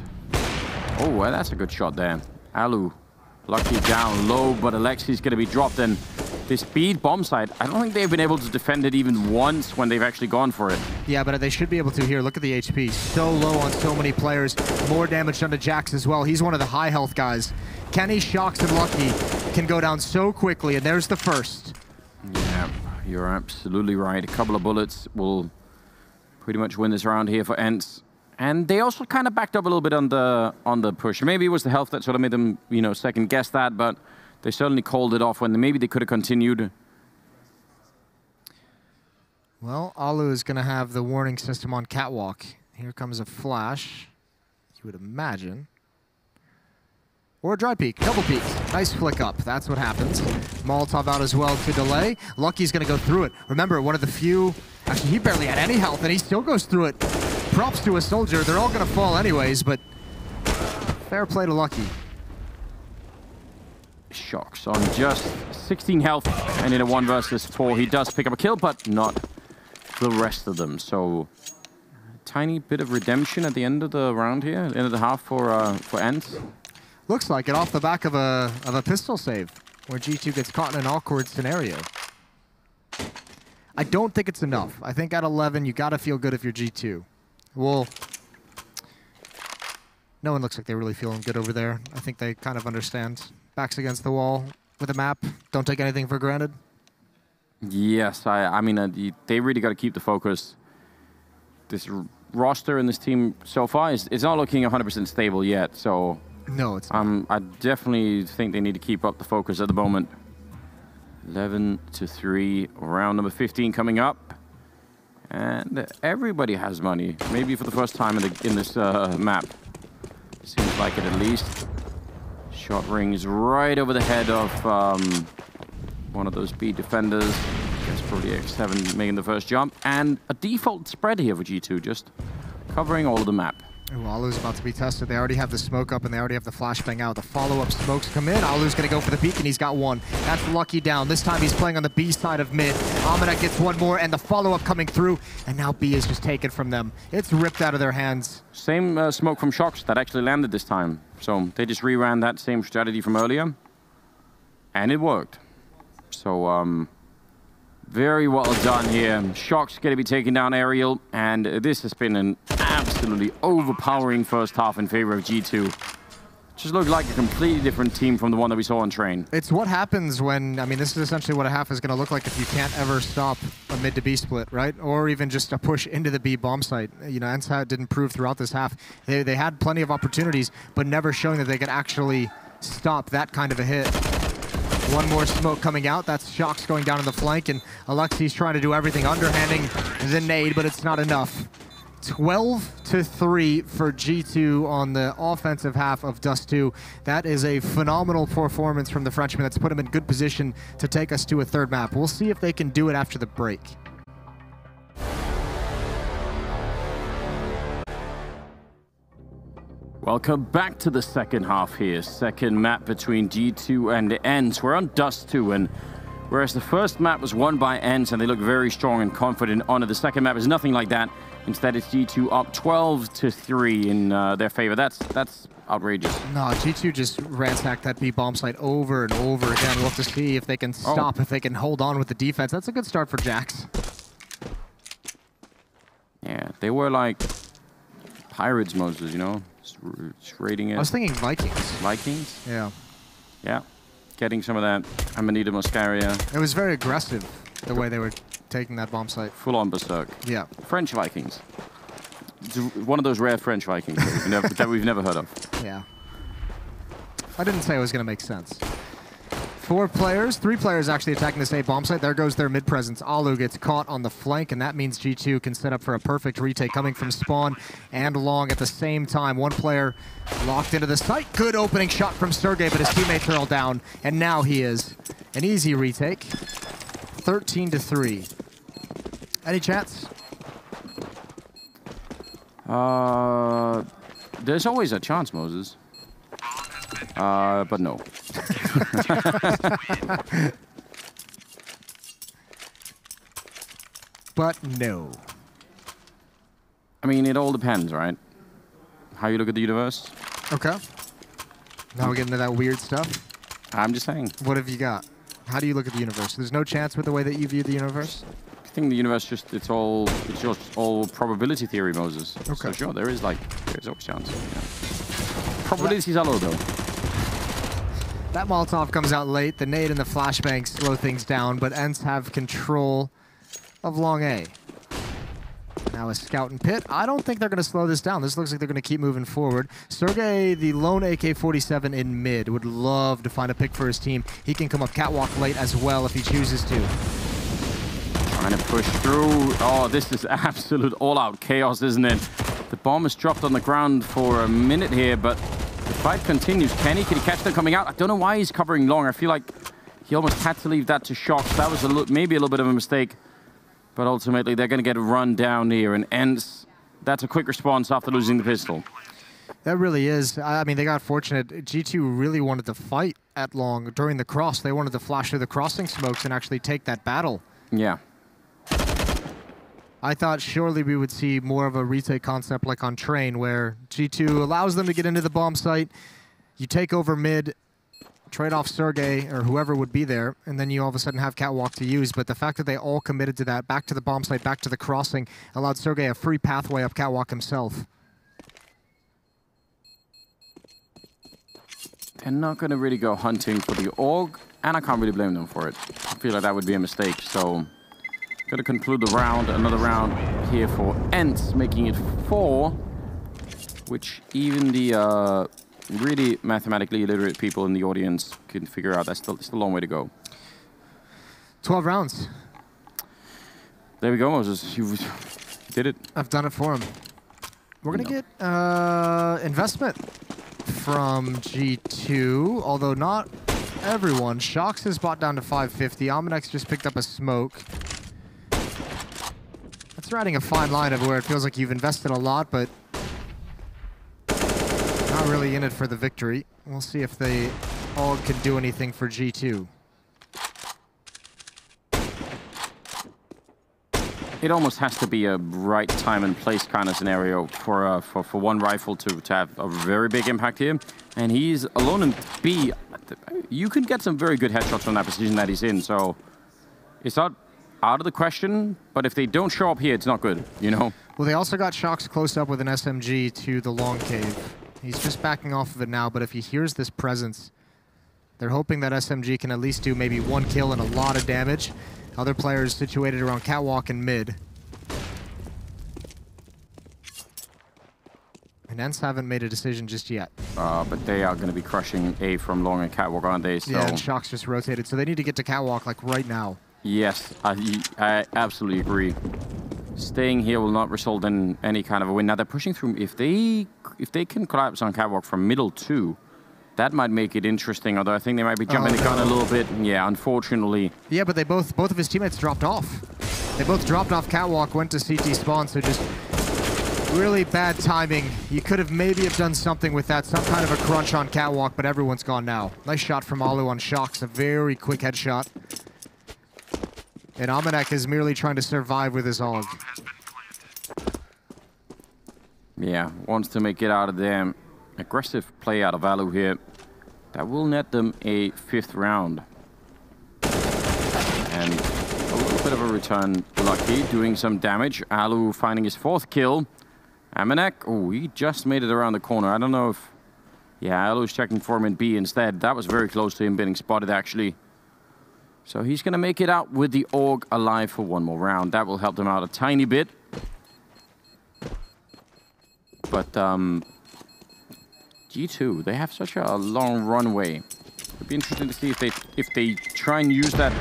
Oh, well, that's a good shot there. Alu, lucky down low, but Alexi's going to be dropped. And this speed bomb site, I don't think they've been able to defend it even once when they've actually gone for it. Yeah, but they should be able to here. Look at the HP. So low on so many players. More damage done to Jax as well. He's one of the high health guys. Kenny, Shox, and Lucky can go down so quickly, and there's the first. Yeah, you're absolutely right. A couple of bullets will pretty much win this round here for ENCE. And they also kind of backed up a little bit on the push. Maybe it was the health that sort of made them, you know, second guess that, but they certainly called it off when maybe they could have continued. Well, Alu is going to have the warning system on Catwalk. Here comes a flash, you would imagine. Or a dry peek, double peek. Nice flick up, that's what happens. Molotov out as well to delay. Lucky's going to go through it. Remember, one of the few, actually he barely had any health and he still goes through it. Props to a soldier, they're all going to fall anyways, but fair play to Lucky. Shox on just 16 health, and in a 1 versus 4, he does pick up a kill, but not the rest of them. So, tiny bit of redemption at the end of the round here, end of the half for ENCE. Looks like it off the back of a pistol save, where G2 gets caught in an awkward scenario. I don't think it's enough. I think at 11, you got to feel good if you're G2. Well, no one looks like they're really feeling good over there. I think they kind of understand. Backs against the wall with a map. Don't take anything for granted. Yes, I mean, they really got to keep the focus. This roster and this team so far it's not looking 100% stable yet. So no, it's not. I definitely think they need to keep up the focus at the moment. 11-3, round number 15 coming up. And everybody has money, maybe for the first time in this map. Seems like it at least. Shot rings right over the head of one of those B defenders. That's probably X7 making the first jump. And a default spread here for G2, just covering all of the map. Ooh, Alu's about to be tested. They already have the smoke up and they already have the flashbang out. The follow-up smokes come in. Alu's going to go for the peek and he's got one. That's Lucky down. This time he's playing on the B side of mid. Almanac gets one more and the follow-up coming through. And now B is just taken from them. It's ripped out of their hands. Same smoke from Shox that actually landed this time. So they just reran that same strategy from earlier. And it worked. So, very well done here. Shox going to be taking down Aerial, and this has been an absolutely overpowering first half in favor of G2. Just looked like a completely different team from the one that we saw on Train. It's what happens when, I mean, this is essentially what a half is going to look like if you can't ever stop a mid to B split, right? Or even just a push into the B bomb site. You know, ENCE didn't prove throughout this half. They had plenty of opportunities, but never showing that they could actually stop that kind of a hit. One more smoke coming out. That's Shox going down on the flank, and Alexi's trying to do everything, underhanding the nade, but it's not enough. 12-3 for G2 on the offensive half of Dust2. That is a phenomenal performance from the Frenchman that's put him in good position to take us to a third map. We'll see if they can do it after the break. Welcome back to the second half here. Second map between G2 and ENCE. We're on Dust2, and whereas the first map was won by ENCE and they look very strong and confident on it, the second map is nothing like that. Instead, it's G2 up 12-3 in their favor. That's outrageous. No, G2 just ransacked that B bomb site over and over again. We'll have to see if they can stop, if they can hold on with the defense. That's a good start for Jax. Yeah, they were like pirates, Moses, you know? Just raiding it. I was thinking Vikings. Vikings? Yeah. Yeah. Getting some of that Amanita Muscaria. It was very aggressive, the way they were taking that bomb site. Full on berserk. Yeah. French Vikings. It's one of those rare French Vikings that we've never heard of. Yeah. I didn't say it was going to make sense. 4 players, 3 players actually attacking this A bomb site. There goes their mid presence. Alu gets caught on the flank, and that means G2 can set up for a perfect retake coming from spawn and long at the same time. 1 player locked into the site. Good opening shot from Sergey, but his teammates are all down, and now he is. An easy retake. 13-3. Any chance? There's always a chance, Moses. But no. But no. I mean, it all depends, right? How you look at the universe. Okay. Now we get into that weird stuff. I'm just saying. What have you got? How do you look at the universe? There's no chance with the way that you view the universe? I think the universe it's just all probability theory, Moses. Okay. So sure, there's always a chance. Yeah. Probabilities are low, though. That Molotov comes out late. The nade and the flashbang slow things down, but ENCE have control of long A. Now a scout and pit. I don't think they're going to slow this down. This looks like they're going to keep moving forward. Sergey, the lone AK-47 in mid, would love to find a pick for his team. He can come up catwalk late as well if he chooses to. Trying to push through. Oh, this is absolute all-out chaos, isn't it? The bomb is dropped on the ground for a minute here, but the fight continues. Can he catch them coming out? I don't know why he's covering long. I feel like he almost had to leave that to Shox. That was maybe a little bit of a mistake. But ultimately, they're going to get a run down here. And ENCE, that's a quick response after losing the pistol. That really is. I mean, they got fortunate. G2 really wanted to fight at long during the cross. They wanted to flash through the crossing smokes and actually take that battle. Yeah. I thought surely we would see more of a retake concept like on Train, where G2 allows them to get into the bomb site. You take over mid, trade off Sergey or whoever would be there, and then you all of a sudden have catwalk to use. But the fact that they all committed to that, back to the bomb site, back to the crossing, allowed Sergey a free pathway up catwalk himself. They're not going to really go hunting for the AUG, and I can't really blame them for it. I feel like that would be a mistake, so got to conclude the round. Another round here for ENCE, making it 4, which even the really mathematically illiterate people in the audience can figure out. That's still a long way to go. 12 rounds. There we go, Moses. You did it. I've done it for him. We're going to get investment from G2, although not everyone. Shox has bought down to 550. Almanex just picked up a smoke. That's riding a fine line of where it feels like you've invested a lot, but not really in it for the victory. We'll see if they all can do anything for G2. It almost has to be a right time and place kind of scenario for one rifle to have a very big impact here. And he's alone in B. You can get some very good headshots from that position that he's in, so it's not out of the question, but if they don't show up here, it's not good, you know? Well, they also got Shox close up with an SMG to the long cave. He's just backing off of it now, but if he hears this presence, they're hoping that SMG can at least do maybe 1 kill and a lot of damage. Other players situated around Catwalk and mid. And ENCE haven't made a decision just yet. But they are going to be crushing A from long and Catwalk, aren't they? So. Yeah, and Shock's just rotated, so they need to get to Catwalk like right now. Yes, I absolutely agree. Staying here will not result in any kind of a win. Now they're pushing through. If they can collapse on Catwalk from middle 2, that might make it interesting. Although I think they might be jumping the gun a little bit. Yeah, unfortunately. Yeah, but they both of his teammates dropped off. They both dropped off Catwalk, went to CT spawn, so just really bad timing. You could have maybe have done something with that, some kind of a crunch on Catwalk, but everyone's gone now. Nice shot from Alu on Shocks, a very quick headshot. And Amanek is merely trying to survive with his AUG. Yeah, wants to make it out of there. Aggressive play out of Alu here. That will net them a 5th round. And a little bit of a return. Lucky, doing some damage. Alu finding his 4th kill. Amanek, oh, he just made it around the corner. I don't know if... Yeah, Alu's checking for him in B instead. That was very close to him being spotted, actually. So he's going to make it out with the AUG alive for 1 more round. That will help them out a tiny bit. But G2, they have such a long runway. It'd be interesting to see if they try and use that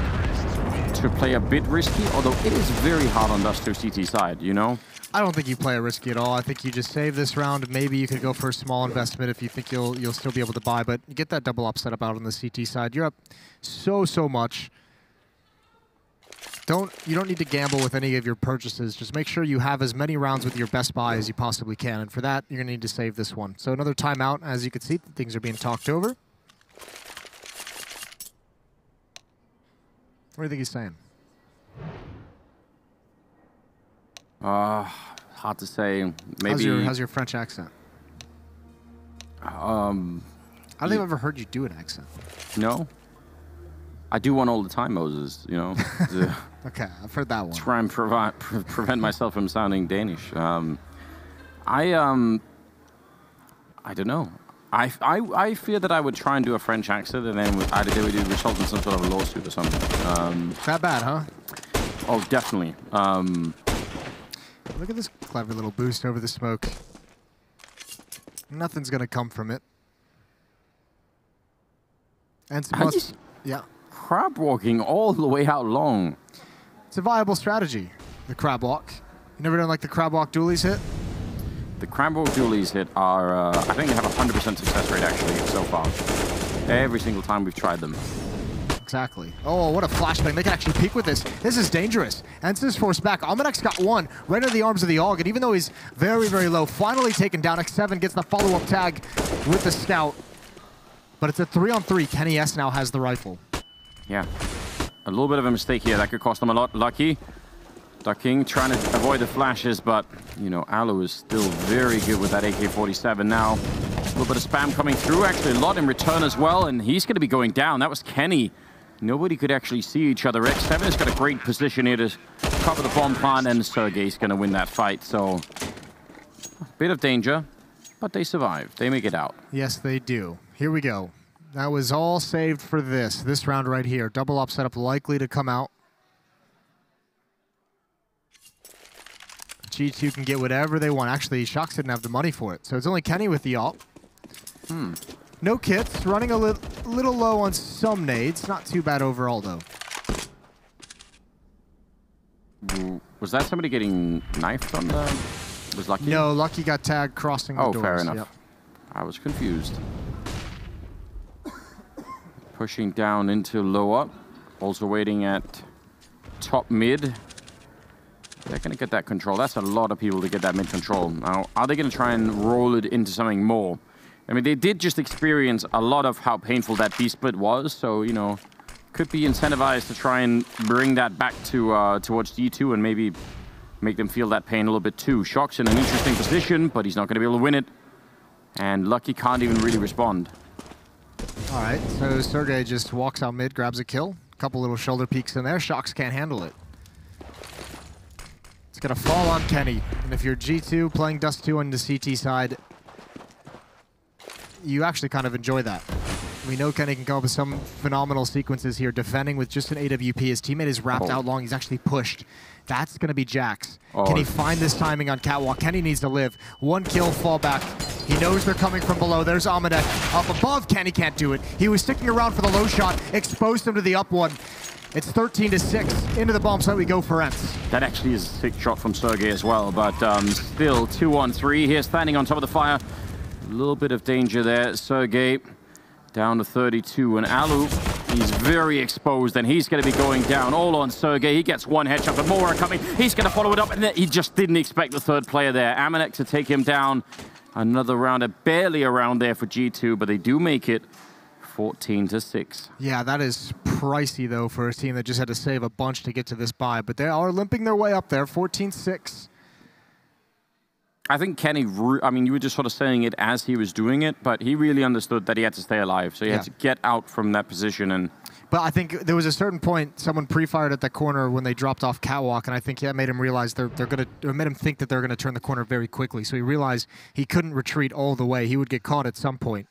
to play a bit risky, although it is very hard on Dust2 CT side, you know? I don't think you play it risky at all. I think you just save this round. Maybe you could go for a small investment if you think you'll still be able to buy, but you get that double up setup out on the CT side. You're up so much. You don't need to gamble with any of your purchases. Just make sure you have as many rounds with your best buy as you possibly can, and for that, you're going to need to save this one. So another timeout. As you can see, things are being talked over. What do you think he's saying? Hard to say. Maybe. How's your French accent? I don't think I've ever heard you do an accent. No. I do one all the time, Moses, you know. Okay, I've heard that one. Try and prevent myself from sounding Danish. I don't know. I fear that I would try and do a French accent, and then it would result in some sort of a lawsuit or something. That bad, huh? Oh, definitely. Look at this clever little boost over the smoke. Nothing's gonna come from it. And yeah. Crab walking all the way out long. It's a viable strategy, the crab walk. You never done like the crab walk dualies hit? The crab walk dualies hit are, I think they have a 100% success rate actually so far. Every single time we've tried them. Exactly. Oh, what a flashbang. They can actually peek with this. This is dangerous. ENCE is forced back. Amanek's got one right into the arms of the AUG, and even though he's very low, finally taken down. X7 gets the follow-up tag with the scout. But it's a 3-on-3. Kenny S now has the rifle. Yeah. A little bit of a mistake here. That could cost them a lot. Lucky. Ducking, trying to avoid the flashes, but, you know, Alu is still very good with that AK-47 now. A little bit of spam coming through. Actually, a lot in return as well, and he's going to be going down. That was Kenny. Nobody could actually see each other. X7 has got a great position here to cover the bomb plant, and Sergey's going to win that fight. So, a bit of danger, but they survive. They make it out. Yes, they do. Here we go. That was all saved for this round right here. Double up setup likely to come out. G2 can get whatever they want. Actually, Shocks didn't have the money for it, so it's only Kenny with the ult. No kits, running a little low on some nades. Not too bad overall, though. Was that somebody getting knifed on the... Was Lucky? No, Lucky got tagged crossing the doors. Oh, fair enough. Yep. I was confused. Pushing down into lower. Also waiting at top mid. They're going to get that control. That's a lot of people to get that mid control. Now, are they going to try and roll it into something more? I mean, they did just experience a lot of how painful that B split was, so, you know, could be incentivized to try and bring that back to towards G2 and maybe make them feel that pain a little bit too. Shock's in an interesting position, but he's not going to be able to win it. And Lucky can't even really respond. All right, so Sergey just walks out mid, grabs a kill. A couple little shoulder peeks in there. Shocks can't handle it. It's going to fall on Kenny. And if you're G2 playing Dust2 on the CT side, you actually kind of enjoy that. We know Kenny can come up with some phenomenal sequences here, defending with just an AWP. His teammate is wrapped out long. He's actually pushed. That's going to be Jax. Can he find this timing on Catwalk? Kenny needs to live. 1 kill, fall back. He knows they're coming from below. There's Amanek up above. Kenny can't do it. He was sticking around for the low shot, exposed him to the up one. It's 13-6. Into the bomb site we go for ENCE. That actually is a sick shot from Sergey as well, but still 2-on-3 here, standing on top of the fire. A little bit of danger there. Sergey down to 32, and Alu, he's very exposed, and he's going to be going down all on Sergey. He gets 1 headshot, but more are coming. He's going to follow it up, and he just didn't expect the 3rd player there. Amanek to take him down. Another rounder, barely around there for G2, but they do make it 14-6. Yeah, that is pricey, though, for a team that just had to save a bunch to get to this bye, but they are limping their way up there, 14-6. I think Kenny, I mean, you were just sort of saying it as he was doing it, but he really understood that he had to stay alive. So he had to get out from that position. And but I think there was a certain point, someone pre-fired at that corner when they dropped off Catwalk, and I think that made him realize made him think that they're going to turn the corner very quickly. So he realized he couldn't retreat all the way. He would get caught at some point.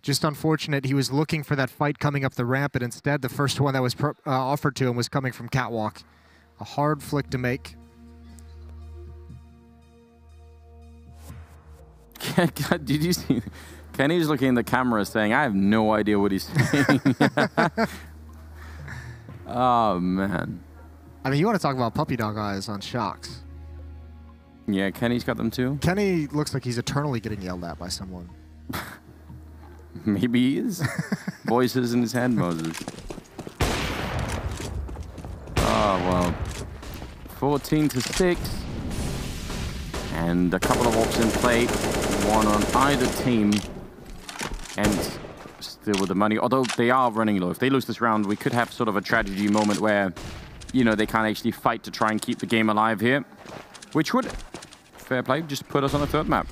Just unfortunate, he was looking for that fight coming up the ramp, and instead the first one that was offered to him was coming from Catwalk. A hard flick to make. Did you see? Kenny's looking in the camera saying, I have no idea what he's saying. Oh, man. I mean, you want to talk about puppy dog eyes on Shocks. Yeah, Kenny's got them too. Kenny looks like he's eternally getting yelled at by someone. Maybe he is. Voices in his head, Moses. Oh, well. 14-6. And a couple of ops in play. One on either team. And still with the money. Although they are running low. If they lose this round, we could have sort of a tragedy moment where, you know, they can't actually fight to try and keep the game alive here. Which would, fair play, just put us on a 3rd map.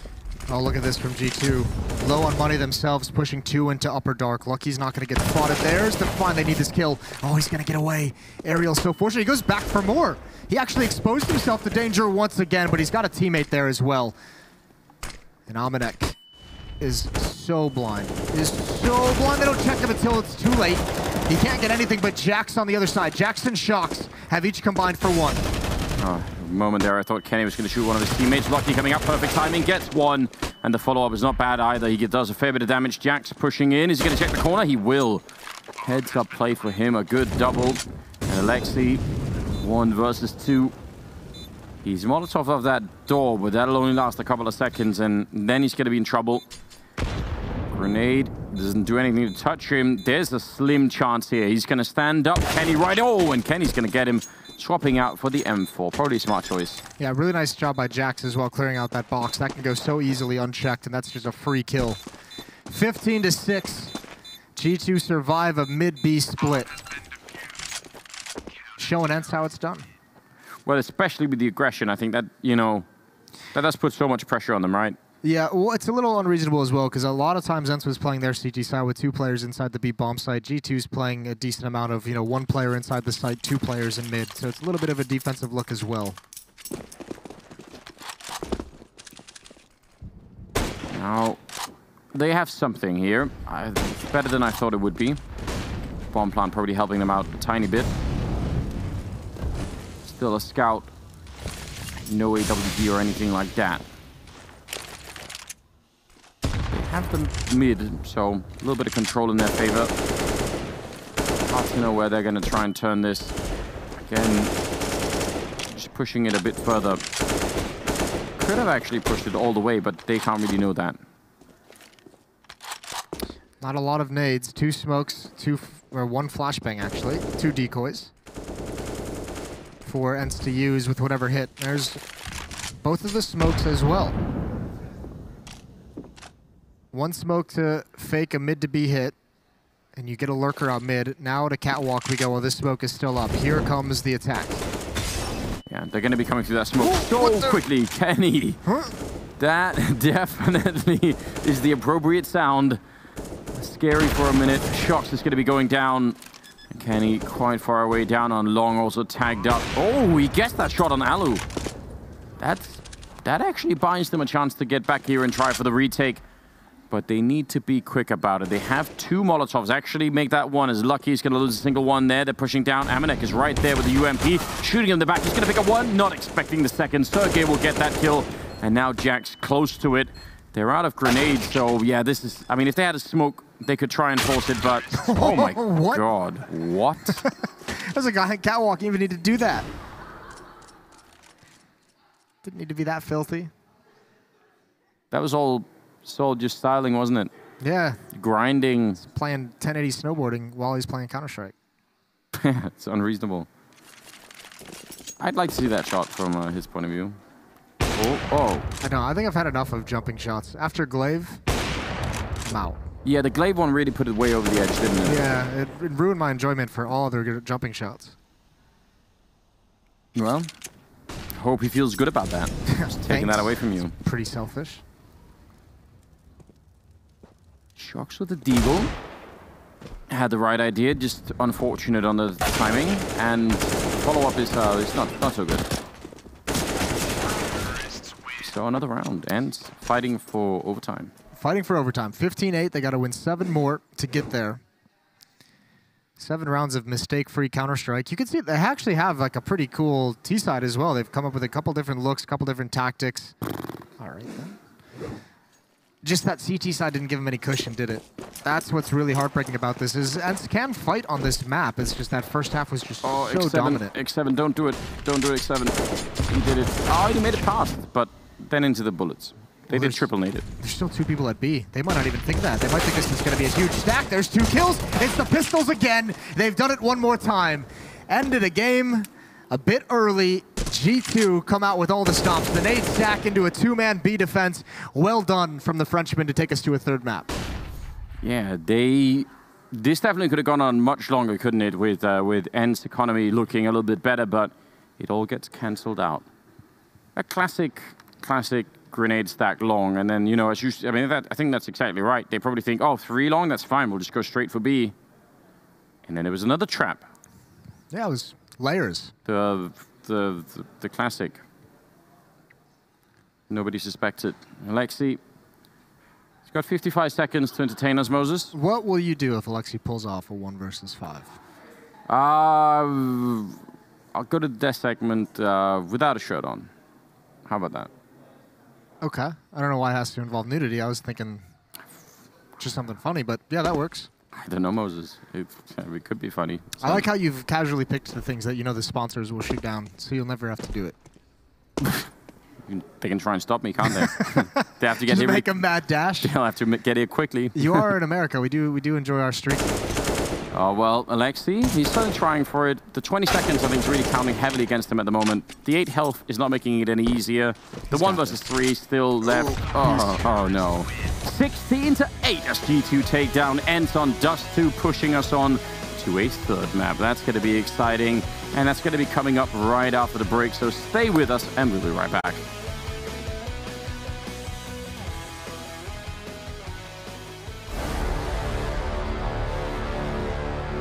Oh, look at this from G2. Low on money themselves, pushing 2 into Upper Dark. Lucky's not going to get spotted. There's the fine. They need this kill. Oh, he's going to get away. Ariel's so fortunate. He goes back for more. He actually exposed himself to danger once again, but he's got a teammate there as well. And Amanek is so blind. They don't check him until it's too late. He can't get anything but Jax on the other side. Jax and Shocks have each combined for 1. Oh, moment there, I thought Kenny was going to shoot one of his teammates. Lucky coming up, perfect timing, gets 1. And the follow-up is not bad either. He does a fair bit of damage. Jax pushing in. Is he going to check the corner? He will. Heads-up play for him. A good double. And Alexi, 1 versus 2. He's Molotov off that door, but that'll only last a couple of seconds, and then he's going to be in trouble. Grenade doesn't do anything to touch him. There's a slim chance here. He's going to stand up. Kenny right. Oh, and Kenny's going to get him. Swapping out for the M4. Probably a smart choice. Yeah, really nice job by Jax as well, clearing out that box. That can go so easily unchecked, and that's just a free kill. 15-6. G2 survive a mid-B split. Showing ENCE how it's done. Well, especially with the aggression, I think that, you know, that does put so much pressure on them, right? Yeah, well, it's a little unreasonable as well, because a lot of times ENCE was playing their CT side with 2 players inside the B bomb site. G2's playing a decent amount of, 1 player inside the site, 2 players in mid. So it's a little bit of a defensive look as well. Now, they have something here. Better than I thought it would be. Bomb plant probably helping them out a tiny bit. Still a scout. No AWP or anything like that. Have them mid, so a little bit of control in their favor. Hard to know where they're going to try and turn this. Again, just pushing it a bit further. Could have actually pushed it all the way, but they can't really know that. Not a lot of nades. 2 smokes, 1 flashbang actually. 2 decoys for ENCE to use with whatever hit. There's both of the smokes as well. 1 smoke to fake a mid to B hit, and you get a lurker out mid. Now to Catwalk we go. Well, this smoke is still up. Here comes the attack. Yeah, they're going to be coming through that smoke so quickly. Kenny, that definitely is the appropriate sound. Scary for a minute. Shocks is going to be going down. Kenny quite far away down on long, also tagged up. Oh, he gets that shot on Alu. That actually buys them a chance to get back here and try for the retake. but they need to be quick about it. They have 2 Molotovs. Actually, make that one as lucky. He's going to lose a single one there. They're pushing down. Amanek is right there with the UMP, shooting in the back. He's going to pick up one, not expecting the second. Sergey will get that kill, and now Jack's close to it. They're out of grenades, so yeah, this is... I mean, if they had a smoke, they could try and force it, but... Oh my god, what? There's a guy in Catwalk even need to do that. Didn't need to be that filthy. That was all just styling, wasn't it? Yeah. Grinding. He's playing 1080 snowboarding while he's playing Counter-Strike. It's unreasonable. I'd like to see that shot from his point of view. Oh. I know. I think I've had enough of jumping shots. After Glaive, I'm out. Yeah, the Glaive one really put it way over the edge, didn't it? Yeah, it ruined my enjoyment for all other jumping shots. Well, hope he feels good about that. Just taking that away from you. Pretty selfish. Shocks with the Deagle. Had the right idea, just unfortunate on the timing. And follow-up is not so good. So another round, and fighting for overtime. Fighting for overtime. 15-8. They got to win 7 more to get there. 7 rounds of mistake-free Counter-Strike. You can see they actually have like a pretty cool T-side as well. They've come up with a couple different looks, a couple different tactics. All right, then. Just that CT side didn't give him any cushion, did it? That's what's really heartbreaking about this is ENCE can fight on this map. It's just that first half was just so X7, dominant. X7, don't do it. Don't do it, X7. He did it. Oh, he made it past, but then into the bullets. They did triple nade it. There's still 2 people at B. They might not even think that. They might think this is going to be a huge stack. There's 2 kills. It's the pistols again. They've done it one more time. Ended a game a bit early. G2 come out with all the stops. The nade stack into a 2-man B defense. Well done from the Frenchman to take us to a 3rd map. Yeah, this definitely could have gone on much longer, couldn't it? With ENCE economy looking a little bit better, but it all gets cancelled out. A classic grenade stack long, and then, you know, as you, I mean, I think that's exactly right. They probably think, oh, 3 long, that's fine. We'll just go straight for B. And then there was another trap. Yeah, it was layers. The classic. Nobody suspects it. Alexi, he's got 55 seconds to entertain us, Moses. What will you do if Alexi pulls off a 1 versus 5? I'll go to the death segment without a shirt on. How about that? Okay. I don't know why it has to involve nudity. I was thinking just something funny, but yeah, that works. I don't know, Moses. It could be funny. I like how you've casually picked the things that you know the sponsors will shoot down, so you'll never have to do it. They can try and stop me, can't they? They have to get just here. Make a mad dash. They'll have to get here quickly. You are in America. We do enjoy our streak. Oh, well, Alexi, he's certainly trying for it. The 20 seconds, I think, is really counting heavily against him at the moment. The 8 health is not making it any easier. The 1 versus 3 still left. Oh, no. 16-8 as G2 take down ENCE on Dust2, pushing us on to a 3rd map. That's going to be exciting, and that's going to be coming up right after the break, so stay with us, and we'll be right back.